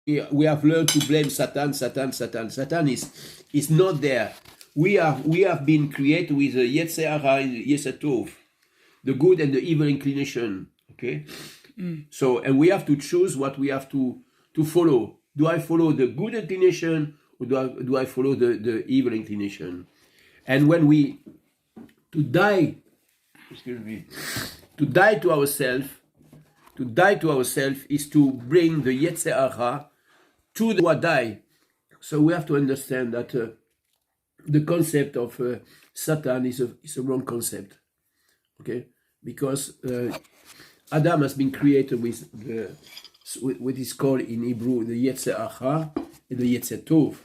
we have learned to blame Satan. Satan is not there. We have been created with the Yetzer Hara and the Yetzer Tov, the good and the evil inclination. Okay, so and we have to choose what we have to follow. Do I follow the good inclination or do I follow the evil inclination? And when we to die to ourselves. To die to ourselves is to bring the Yetzer Hara to the Wadai. So we have to understand that the concept of Satan is a wrong concept. Okay, because Adam has been created with what is called in Hebrew the Yetzer Hara and the Yetzer Tov.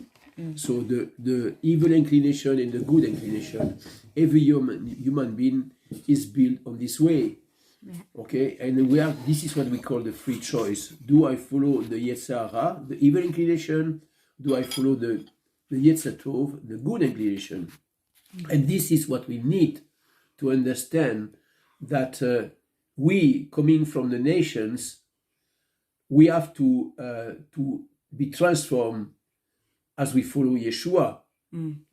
So the evil inclination and the good inclination. Every human being is built on this way. Okay, and this is what we call the free choice. Do I follow the Yetzer Hara, the evil inclination? Do I follow the Yetzer Tov, the good inclination? And this is what we need to understand, that we, coming from the nations, we have to be transformed as we follow Yeshua.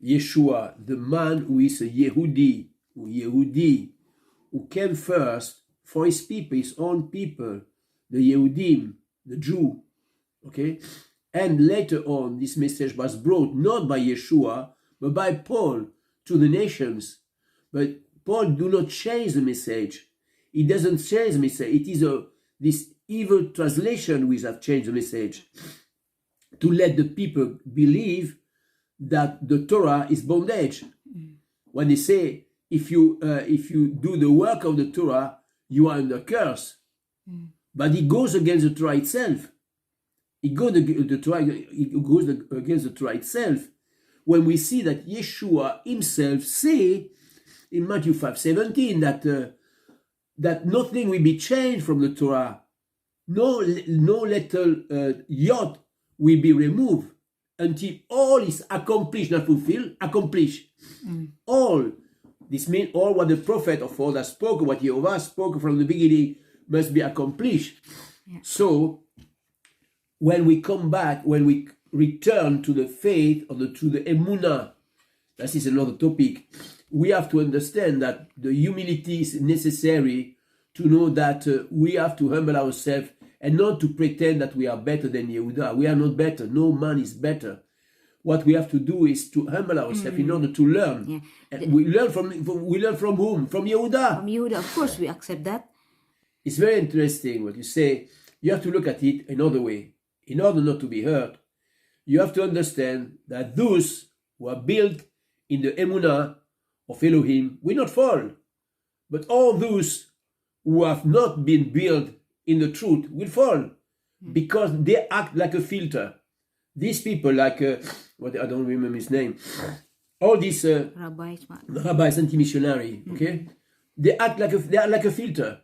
Yeshua, the man who is a Yehudi, who came first for his people, his own people, the Yehudim, the Jew, okay? And later on, this message was brought not by Yeshua, but by Paul to the nations. But Paul do not change the message. He doesn't change the message. It is this evil translation which has changed the message, to let the people believe that the Torah is bondage. When they say, if you do the work of the Torah, you are under curse. But it goes against the Torah itself. It goes against the Torah itself. When we see that Yeshua himself say in Matthew 5:17 that nothing will be changed from the Torah. No little yot will be removed until all is accomplished, not fulfilled, accomplished. All. This means all what the prophet of old has spoken, what Jehovah spoke from the beginning, must be accomplished. Yeah. So, when we come back, when we return to the faith or to the emunah, that is another topic, we have to understand that the humility is necessary to know that we have to humble ourselves and not to pretend that we are better than Yehuda. We are not better. No man is better. What we have to do is to humble ourselves in order to learn. Yeah. We learn from whom? From Yehuda. From Yehuda, of course, we accept that. It's very interesting what you say. You have to look at it another way. In order not to be hurt, you have to understand that those who are built in the emunah of Elohim will not fall. But all those who have not been built in the truth will fall, because they act like a filter. These people, like I don't remember his name, all these rabbis, anti-missionary, okay, they act like a filter.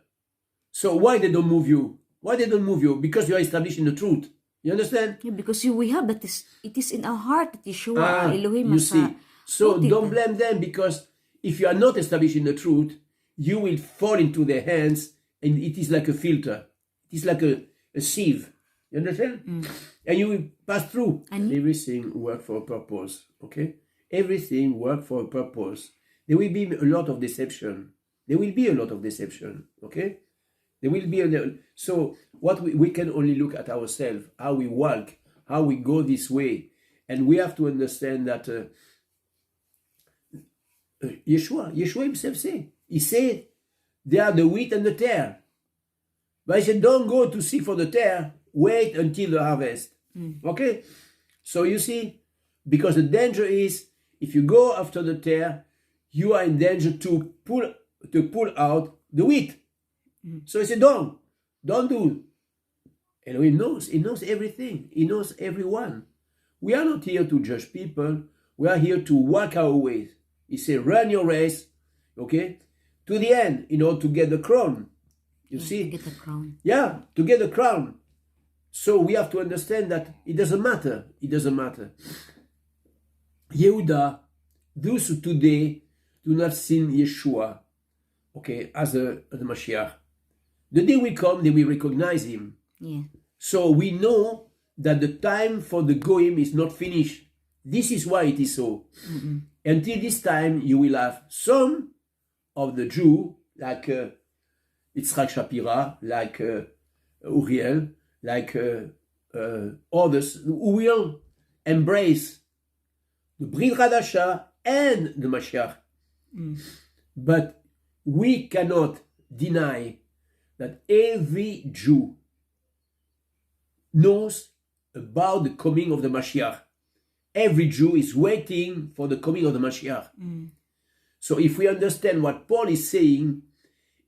So why they don't move you? Why they don't move you? Because you are established in the truth. You understand? Yeah, because we have that. It is in our heart that Yeshua, Elohim. You see, so don't blame them, because if you are not established in the truth, you will fall into their hands, and it is like a filter. It is like a sieve. You understand? And you will pass through. And everything works for a purpose, okay? Everything works for a purpose. There will be a lot of deception. Okay? There will be so what we can only look at ourselves, how we walk, how we go this way. And we have to understand that Yeshua himself said, he said, they are the wheat and the tare. But he said, don't go to seek for the tare, wait until the harvest. Okay? So you see, because the danger is, if you go after the tare, you are in danger to pull out the wheat. So he said, don't do. Elohim knows. He knows everything. He knows everyone. We are not here to judge people. We are here to walk our ways. He said, run your race, okay, to the end, in order to get the crown. You see? To get the crown. Yeah, to get the crown. So we have to understand that it doesn't matter. It doesn't matter. Yehuda, those who today do not see Yeshua, okay, as the Mashiach, the day will come, they will recognize him. Yeah. So we know that the time for the goyim is not finished. This is why it is so. Until this time, you will have some of the Jew, like Yitzhak Shapira, like Uriel, like others, who will embrace the Brit Hadasha and the Mashiach. But we cannot deny that every Jew knows about the coming of the Mashiach. Every Jew is waiting for the coming of the Mashiach. So if we understand what Paul is saying,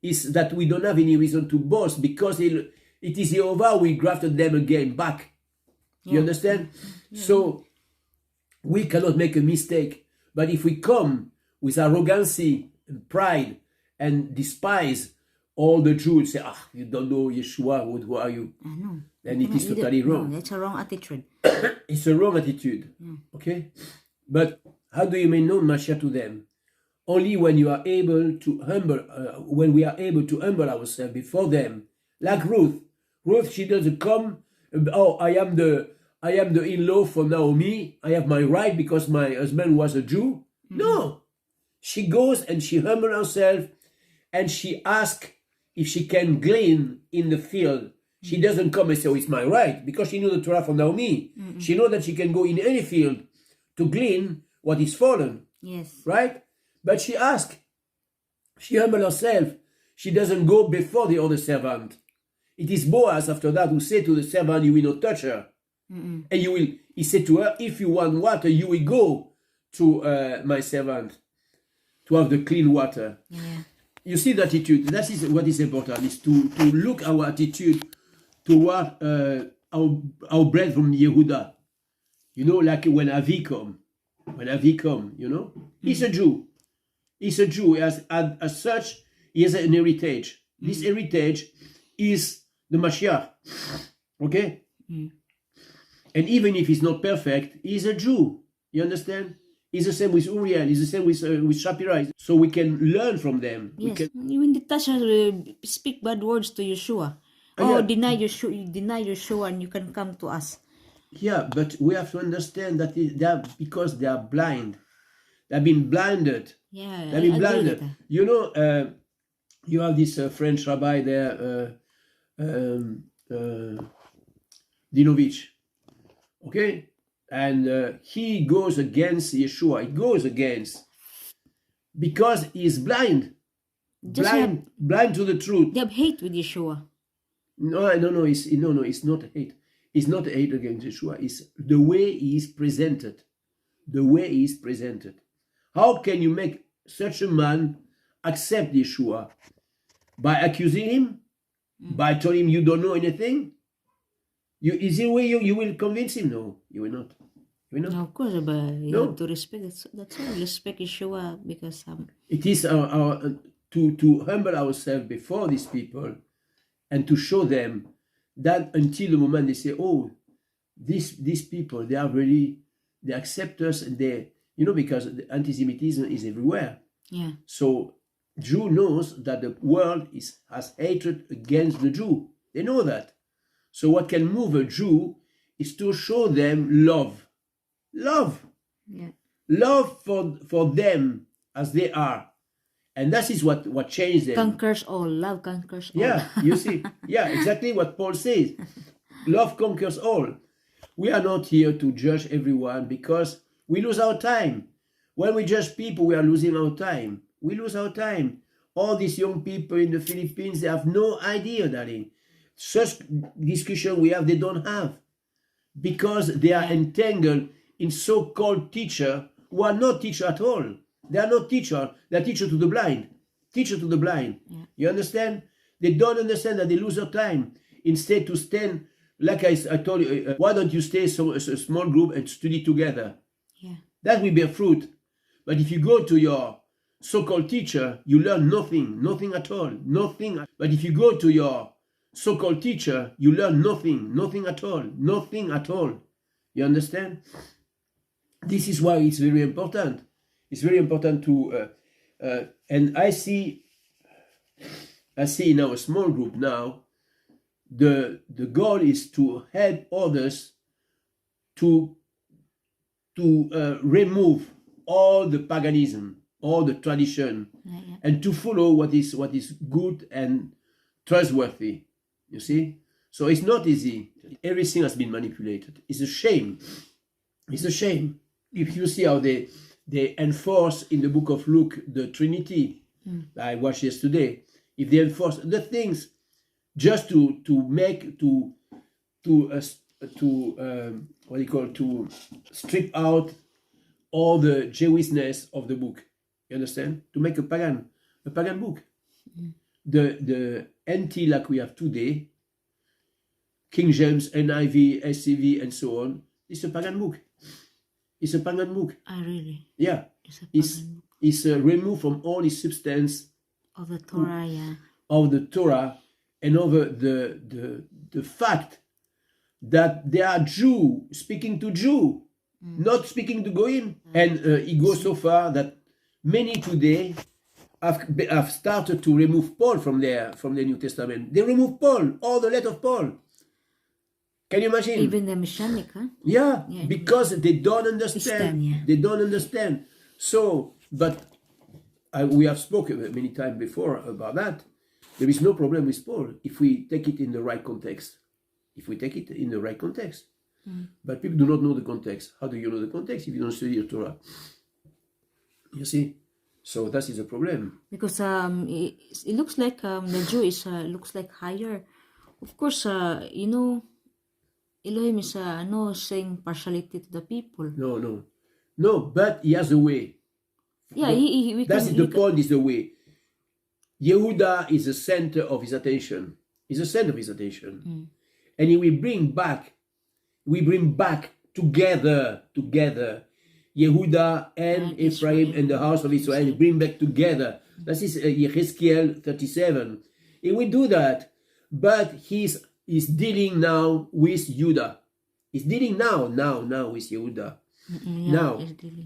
is that we don't have any reason to boast, because it is Jehovah who grafted them again back. You understand? So we cannot make a mistake. But if we come with arrogancy and pride and despise all the Jews, say, you don't know Yeshua, who are you? Then it is totally wrong. No, that's a wrong attitude. It's a wrong attitude. Okay? But how do you make known Mashiach to them? Only when you are able to humble, when we are able to humble ourselves before them. Like Ruth. Ruth, she doesn't come, I am the in-law for Naomi. I have my right because my husband was a Jew. No. She goes and she humbles herself and she asks if she can glean in the field. She doesn't come and say, it's my right, because she knew the Torah from Naomi. She knows that she can go in any field to glean what is fallen. Yes. Right? But she asks. She humbles herself. She doesn't go before the other servant. It is Boaz after that who said to the servant, you will not touch her. And he said to her, if you want water, you will go to my servant to have the clean water. Yeah. You see the attitude. That is what is important, is to look our attitude toward our bread from Yehuda. You know, like when Avi come, you know, he's a Jew. He's a Jew. As such, he has an heritage. This heritage is the Mashiach. Okay? And even if he's not perfect, he's a Jew. You understand? He's the same with Uriel. He's the same with Shapira. So we can learn from them. Yes. When the Tasha speak bad words to Yeshua. Deny Yeshua and you can come to us. Yeah, but we have to understand that because they are blind. They've been blinded. Yeah, They've been blinded. You know, you have this French rabbi there, Dinovich. Okay? And he goes against Yeshua. He goes against. Because he is blind. Blind to the truth. They have hate with Yeshua. No, it's not hate. It's not hate against Yeshua. It's the way he is presented. The way he is presented. How can you make such a man accept Yeshua? By accusing him? By telling him you don't know anything? Is there a way you will convince him? No, you will not. You will not. No, of course, but you have to respect. That's all. Respect Yeshua because it is to humble ourselves before these people and to show them that until the moment they say, oh, these people, they accept us, and they, because the anti-Semitism is everywhere. Yeah. So Jew knows that the world has hatred against the Jew. They know that. So what can move a Jew is to show them love. Love. Yeah. Love for them as they are. And that is what changed them. Conquers all. Love conquers all. Yeah, you see. Yeah, exactly what Paul says. Love conquers all. We are not here to judge everyone because we lose our time. When we judge people, we are losing our time. We lose our time. All these young people in the Philippines, they have no idea, darling. Such discussion we have, they don't have. Because they are entangled in so-called teachers who are not teachers at all. They are not teachers. They are teachers to the blind. Teacher to the blind. Yeah. You understand? They don't understand that they lose their time. Instead to stand, like I told you, why don't you stay a small group and study together? Yeah. That will bear fruit. But if you go to your so-called teacher, you learn nothing at all. Nothing. But if you go to your so-called teacher, you learn nothing at all. You understand? This is why it's very important. It's very important to, and I see in our small group now, the goal is to help others to remove all the paganism, all the tradition, and to follow what is good and trustworthy. You see, so it's not easy. Everything has been manipulated. It's a shame. It's a shame. If you see how they enforce in the book of Luke the Trinity, I watched yesterday. If they enforce the things just to strip out all the Jewishness of the book, you understand? To make a pagan book. The NT like we have today, King James, NIV, SCV, and so on, it's a pagan book. It's a pagan book. Ah, really? Yeah. It's a pagan book. It's removed from all its substance Of the Torah, yeah. of the Torah, and over the fact that they are Jew speaking to Jew, not speaking to Goyim. And it goes so far that many today have started to remove Paul from their New Testament. They remove Paul, all the letter of Paul. Can you imagine? Even the Messianic, huh? Yeah, because they don't understand. Yeah. They don't understand. So, but we have spoken many times before about that. There is no problem with Paul if we take it in the right context. If we take it in the right context. But people do not know the context. How do you know the context if you don't study the Torah? You see? So that is a problem. Because it looks like the Jew looks like higher. Of course, you know, Elohim is no saying partiality to the people. No, but he has a way. Yeah, The point is the way. Yehuda is the center of his attention. He's the center of his attention. And he will bring back together Yehuda and Ephraim and the house of Israel. He bring back together. That is Yechezkel 37. He will do that, but he's dealing now with Judah. He's dealing now with Yehuda.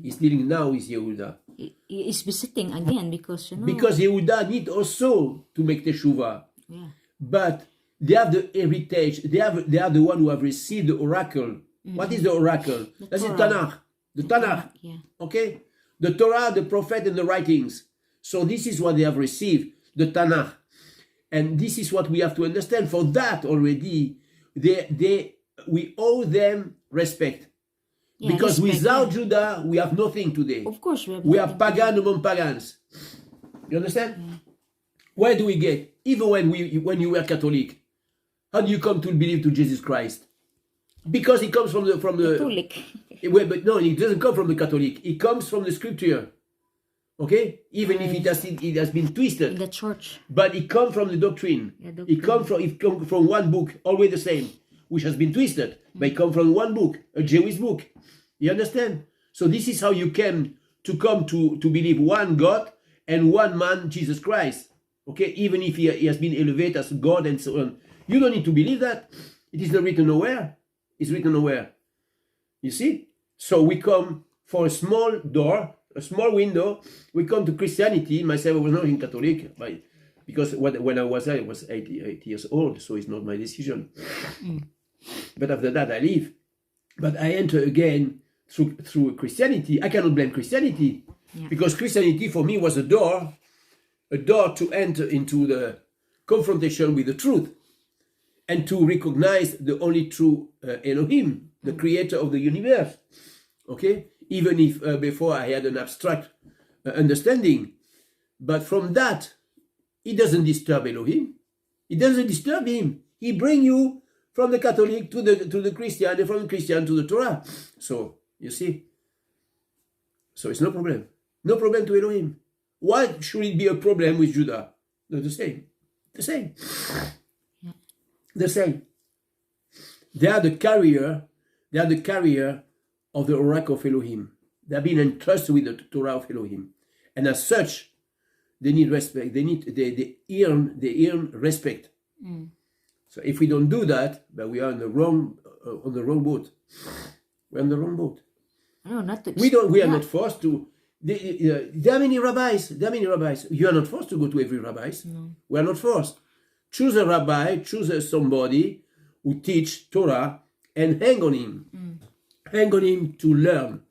He's dealing now with Yehuda. He is visiting again because, you know. Because Yehuda need also to make teshuvah. Yeah. But they have the heritage. They are the one who have received the oracle. What is the oracle? That's the Tanakh. The Tanakh. Yeah. Okay? The Torah, the prophet, and the writings. So this is what they have received, the Tanakh. And this is what we have to understand. For that already, we owe them respect. Yeah, because respect, without Judah, we have nothing today. Of course, we are pagan among pagans. You understand? Yeah. Where do we get? Even when you were Catholic, how do you come to believe to Jesus Christ? Because it comes from the Catholic. But no, it doesn't come from the Catholic. It comes from the Scripture. Okay, even if it has been twisted In the church. but it comes from the doctrine. Yeah, doctrine. It comes from one book, always the same, which has been twisted, but it comes from one book, a Jewish book. You understand? So this is how you come to believe one God and one man, Jesus Christ. Okay, even if he has been elevated as God and so on, you don't need to believe that. It is not written nowhere. It's written nowhere. You see? So we come for a small door, a small window. We come to Christianity. Myself, I was not in Catholic, because when I was 8 years old, so it's not my decision. But after that, I leave. But I enter again through Christianity. I cannot blame Christianity, because Christianity for me was a door to enter into the confrontation with the truth and to recognize the only true Elohim, the creator of the universe. Okay? Even if before I had an abstract understanding. But from that, it doesn't disturb Elohim. It doesn't disturb him. He brings you from the Catholic to the Christian, and from the Christian to the Torah. So, you see? So it's no problem. No problem to Elohim. Why should it be a problem with Judah? No, the same. The same. Yeah. The same. They are the carrier of the oracle of Elohim. They have been entrusted with the Torah of Elohim. And as such, they need respect. They earn respect. So if we don't do that, but we are on the wrong boat. We're on the wrong boat. No, not to, We are not forced to. There are many rabbis. You are not forced to go to every rabbi. No. We are not forced. Choose a rabbi. Choose somebody who teach Torah and hang on him. hang on him to learn.